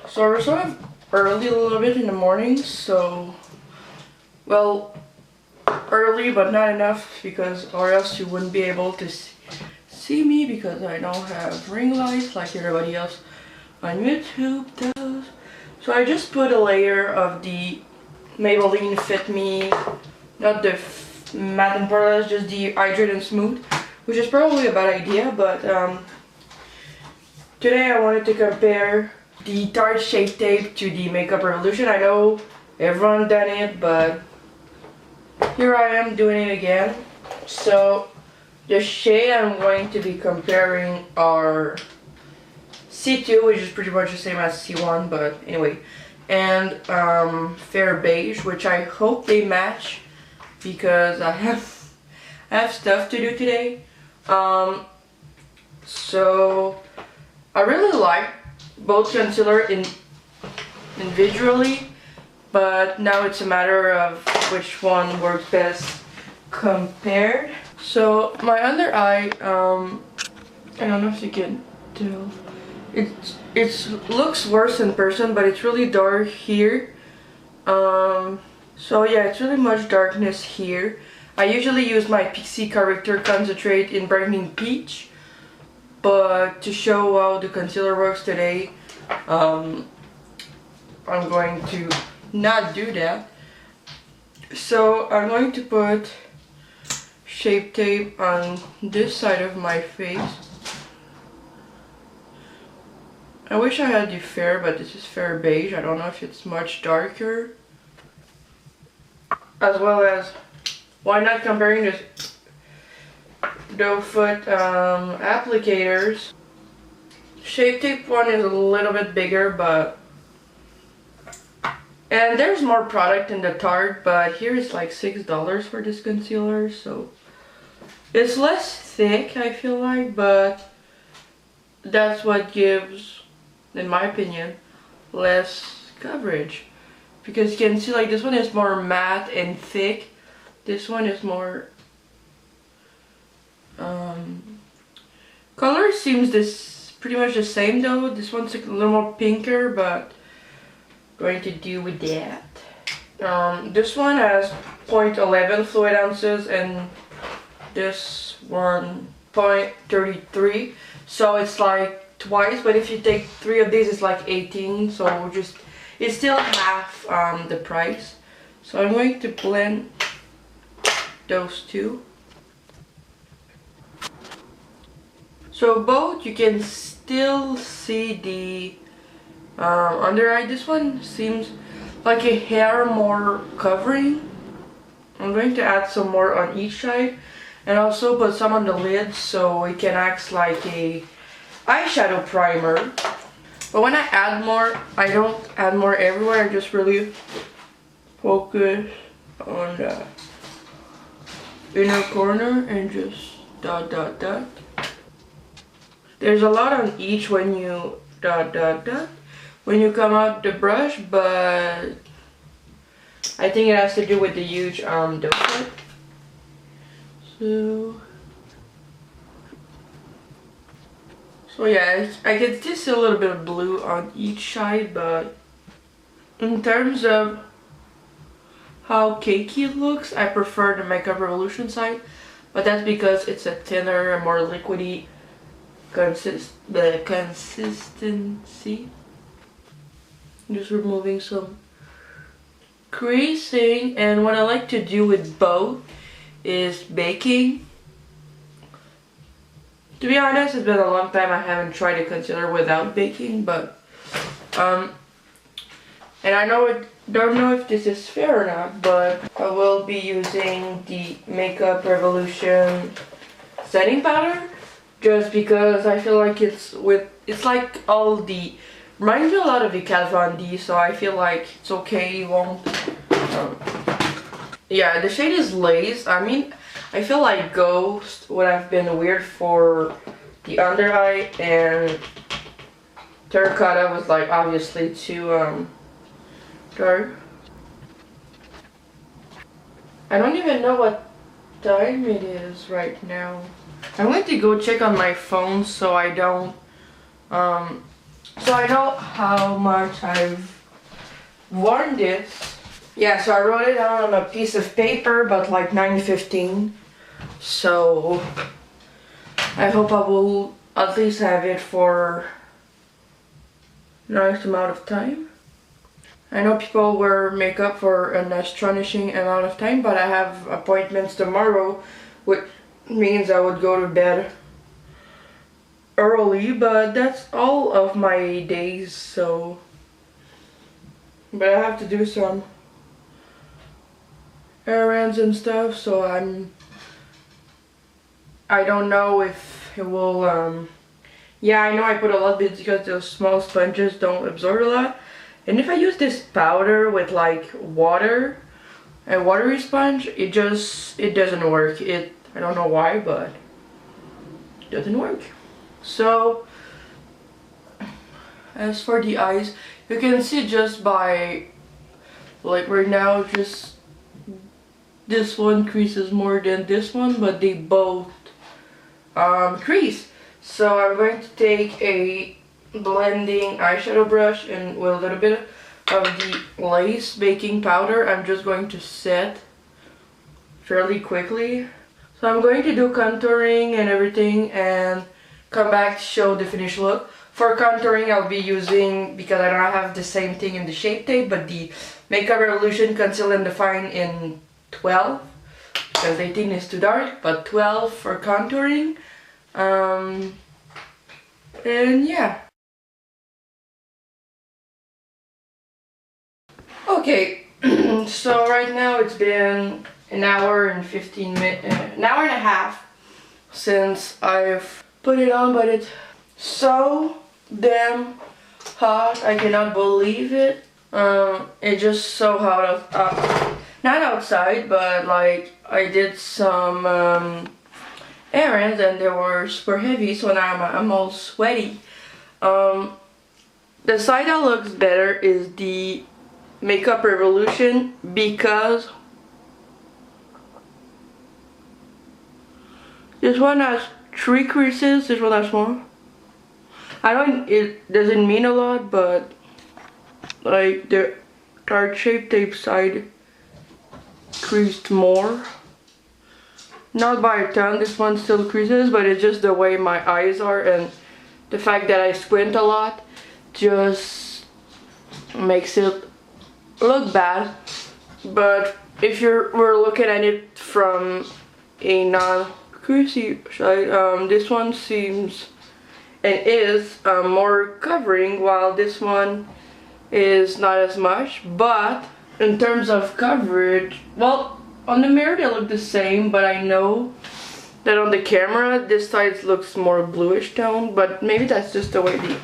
So we're sort of early a little bit in the morning, so, well, early but not enough because or else you wouldn't be able to see me because I don't have ring lights like everybody else on YouTube does. So I just put a layer of the Maybelline Fit Me, not the matte and pearlescent, just the Hydrate and Smooth, which is probably a bad idea, but today I wanted to compare the Tarte Shape Tape to the Makeup Revolution. I know everyone done it, but here I am doing it again. So the shade I'm going to be comparing are C2, which is pretty much the same as C1, but anyway, and Fair Beige, which I hope they match because I have stuff to do today. So I really like both concealer individually, but now it's a matter of which one works best compared. So my under eye, I don't know if you can tell, it looks worse in person, but it's really dark here. So yeah, it's really much darkness here. I usually use my Pixie Corrector Concentrate in Brightening Peach, but to show how the concealer works today, I'm going to not do that. So I'm going to put Shape Tape on this side of my face. I wish I had the Fair, but this is Fair Beige. I don't know if it's much darker. As well as, why not comparing this doe foot applicators. Shape Tape one is a little bit bigger, but and there's more product in the Tarte, but here it's like $6 for this concealer, so it's less thick, I feel like, but that's what gives, in my opinion, less coverage, because you can see like this one is more matte and thick, this one is more color seems pretty much the same though. This one's a little more pinker, but going to do with that. This one has 0.11 fluid ounces and this one 0.33, so it's like twice, but if you take 3 of these it's like 18, so it's still half the price. So I'm going to blend those two. So both you can still see the under eye. This one seems like a hair more covering. I'm going to add some more on each side and also put some on the lid so it can act like a eyeshadow primer. But when I add more, I don't add more everywhere. I just really focus on the inner corner and just dot dot dot. There's a lot on each when you dot dot dot when you come out the brush, but I think it has to do with the huge doe foot. So yeah, I can just see a little bit of blue on each side, but in terms of how cakey it looks, I prefer the Makeup Revolution side, but that's because it's a thinner and more liquidy the consistency. Just removing some creasing, and what I like to do with both is baking. To be honest, it's been a long time I haven't tried a concealer without baking, but and I don't know if this is fair or not, but I will be using the Makeup Revolution setting powder. Just because I feel like it's like all the, reminds me a lot of the Kat Von D, so I feel like it's okay, you won't, yeah, the shade is Lace. I mean, I feel like Ghost would have been weird for the under eye, and Terracotta was like obviously too dark. I don't even know what time it is right now. I'm going to go check on my phone so I don't So I know how much I've worn this. Yeah, so I wrote it down on a piece of paper, but like 9:15. So I hope I will at least have it for a nice amount of time. I know people wear makeup for an astonishing amount of time, but I have appointments tomorrow, which means I would go to bed early, but that's all of my days, so. But I have to do some errands and stuff, so I don't know if it will, yeah, I know I put a lot because those small sponges don't absorb a lot. And if I use this powder with like water, a watery sponge, it doesn't work. I don't know why, but it doesn't work. So, as for the eyes, you can see just by, like right now, just this one creases more than this one, but they both crease. So I'm going to take a blending eyeshadow brush and with a little bit of the lace baking powder, I'm just going to set fairly quickly. So I'm going to do contouring and everything and come back to show the finished look. For contouring, I'll be using, because I don't have the same thing in the Shape Tape, but the Makeup Revolution Conceal and Define in 12, because 18 is too dark, but 12 for contouring. And yeah. Okay, so right now it's been an hour and 15 minutes, an hour and a half since I've put it on, but it's so damn hot. I cannot believe it. It's just so hot not outside, but like I did some errands and they were super heavy, so now I'm all sweaty. The side that looks better is the Makeup Revolution, because this one has 3 creases, this one has more. It doesn't mean a lot, but like the Tarte Shape Tape side creased more. Not by a ton, this one still creases, but it's just the way my eyes are and the fact that I squint a lot just makes it look bad. But if we're looking at it from a non-creasy side, this one seems and is more covering, while this one is not as much. But in terms of coverage, well, on the mirror they look the same, but I know that on the camera this side looks more bluish tone, but maybe that's just the way the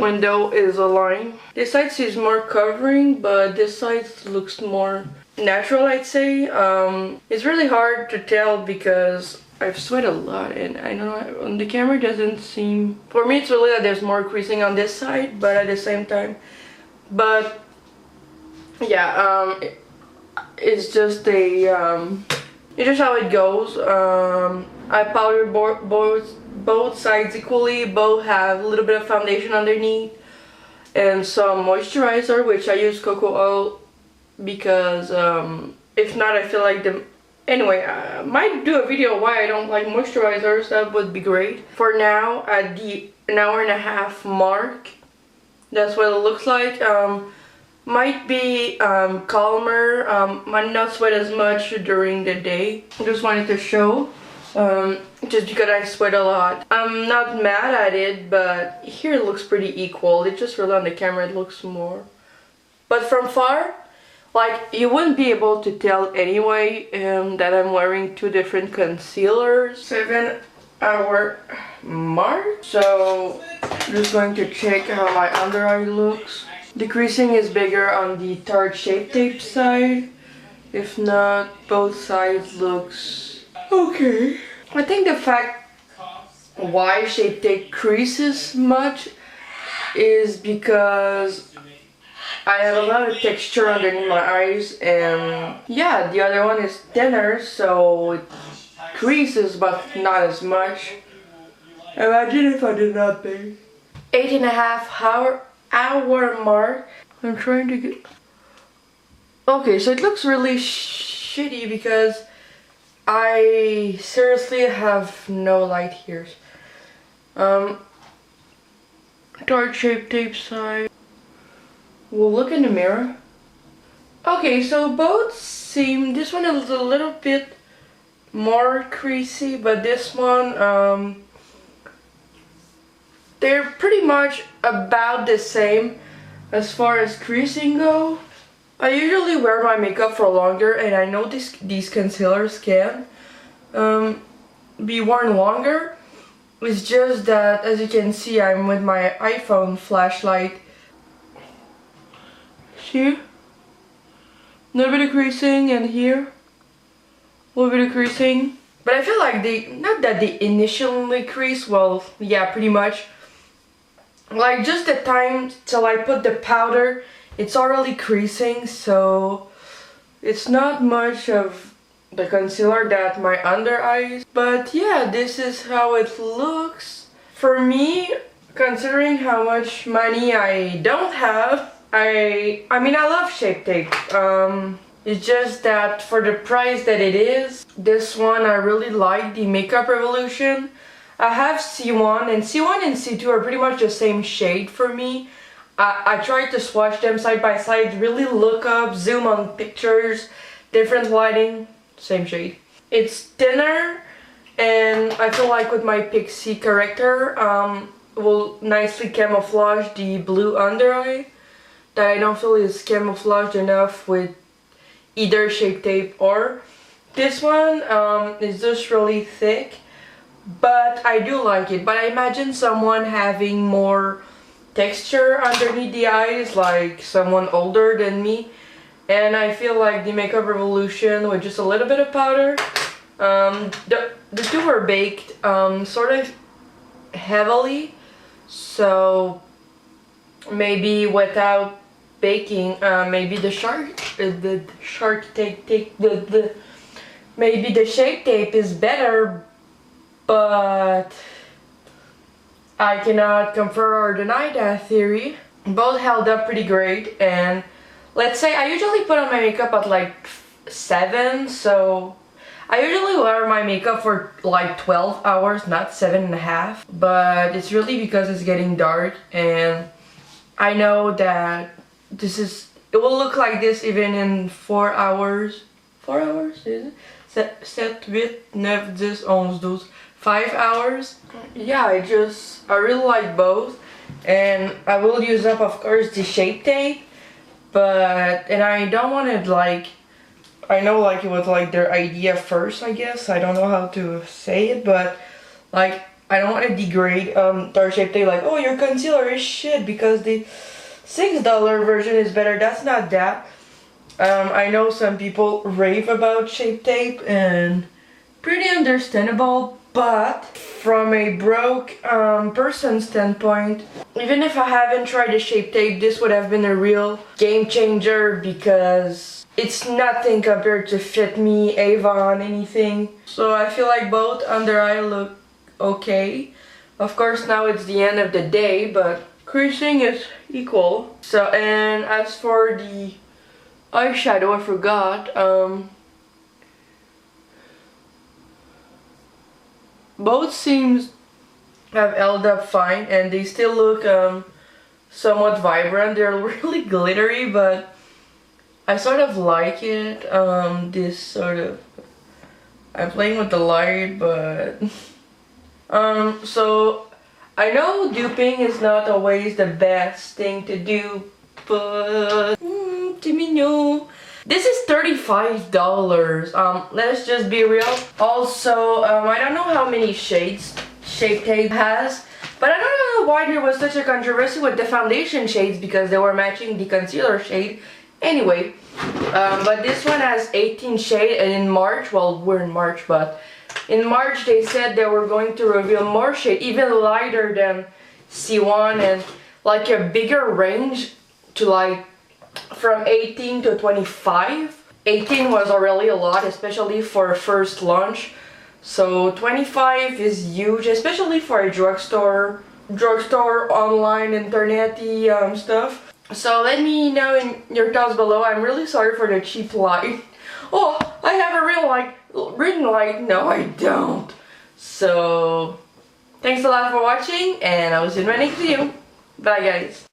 window is aligned. This side seems more covering, but this side looks more natural, I'd say. It's really hard to tell because I've sweat a lot, and I don't know, on the camera it doesn't seem, for me it's really that there's more creasing on this side, but at the same time, but yeah, it's just it's just how it goes. I powdered both sides equally. Both have a little bit of foundation underneath and some moisturizer, which I use cocoa oil because if not, I feel like anyway, I might do a video why I don't like moisturizers. That would be great. For now, at the an hour and a half mark, that's what it looks like. Might be calmer, might not sweat as much during the day. Just wanted to show, just because I sweat a lot. I'm not mad at it, but here it looks pretty equal. It's just really on the camera it looks more. But from far, like, you wouldn't be able to tell anyway that I'm wearing 2 different concealers. 7-hour mark. So, I'm just going to check how my under eye looks. The creasing is bigger on the Tarte Shape Tape side. If not, both sides looks okay. I think the fact why Shape Tape creases much is because I have a lot of texture underneath my eyes, and yeah, the other one is thinner, so it creases but not as much. Imagine if I did nothing. 8.5 hour mark. I'm trying to get... Okay, so it looks really shitty because I seriously have no light here. Tarte Shape Tape side. We'll look in the mirror. Okay, so both seem... This one is a little bit more creasy, but this one, they're pretty much about the same as far as creasing go. I usually wear my makeup for longer, and I know these concealers can be worn longer. It's just that, as you can see, I'm with my iPhone flashlight. See? A little bit of creasing, and here, a little bit of creasing. But I feel like not that they initially crease, well, yeah, pretty much. Like, just the time till I put the powder, it's already creasing, so it's not much of the concealer that my under eyes. But yeah, this is how it looks. For me, considering how much money I don't have, I mean, I love Shape Tape. It's just that for the price that it is, this one I really like, the Makeup Revolution. I have C1, and C1 and C2 are pretty much the same shade for me. I tried to swatch them side by side, really look up, zoom on pictures, different lighting, same shade. It's thinner, and I feel like with my Pixie corrector, will nicely camouflage the blue under eye that I don't feel is camouflaged enough with either Shape Tape or this one. Is just really thick, but I do like it. But I imagine someone having more texture underneath the eyes, like someone older than me, and I feel like the Makeup Revolution with just a little bit of powder, the two were baked sort of heavily, so maybe without baking, maybe the maybe the Shape Tape is better, but I cannot confirm or deny that theory. Both held up pretty great, and let's say I usually put on my makeup at like 7, so I usually wear my makeup for like 12 hours, not 7.5, but it's really because it's getting dark, and I know that it will look like this even in 4 hours. 4 hours, is it? 7, 8, 9, 10, 11, 12. 5 hours. Yeah, I really like both, and I will use up, of course, the Shape Tape, and I don't want it like, I know like it was like their idea first, I guess, I don't know how to say it, but like I don't want to degrade Tarte Shape Tape, like, oh, your concealer is shit because the $6 version is better. That's not that. I know some people rave about Shape Tape, and pretty understandable, but from a broke person standpoint, even if I haven't tried the Shape Tape, this would have been a real game changer because it's nothing compared to Fit Me, Avon, anything. So I feel like both under eye look okay. Of course, now it's the end of the day, but creasing is equal. So, and as for the eyeshadow, I forgot. Both seems have held up fine, and they still look somewhat vibrant. They're really glittery, but I sort of like it. This sort of, I'm playing with the light, but so I know duping is not always the best thing to do, but this is $35. Let's just be real. Also, I don't know how many shades Shape Tape has, but I don't know why there was such a controversy with the foundation shades because they were matching the concealer shade. Anyway, but this one has 18 shades, and in March, well, we're in March, but in March they said they were going to reveal more shade, even lighter than C1, and like a bigger range to like from 18 to 25. 18 was already a lot, especially for a first launch. So 25 is huge, especially for a drugstore drugstore, online, internety stuff. So let me know in your thoughts below. I'm really sorry for the cheap light. Oh, I have a ring light. No, I don't. So thanks a lot for watching, and I will see you in my next video. Bye guys.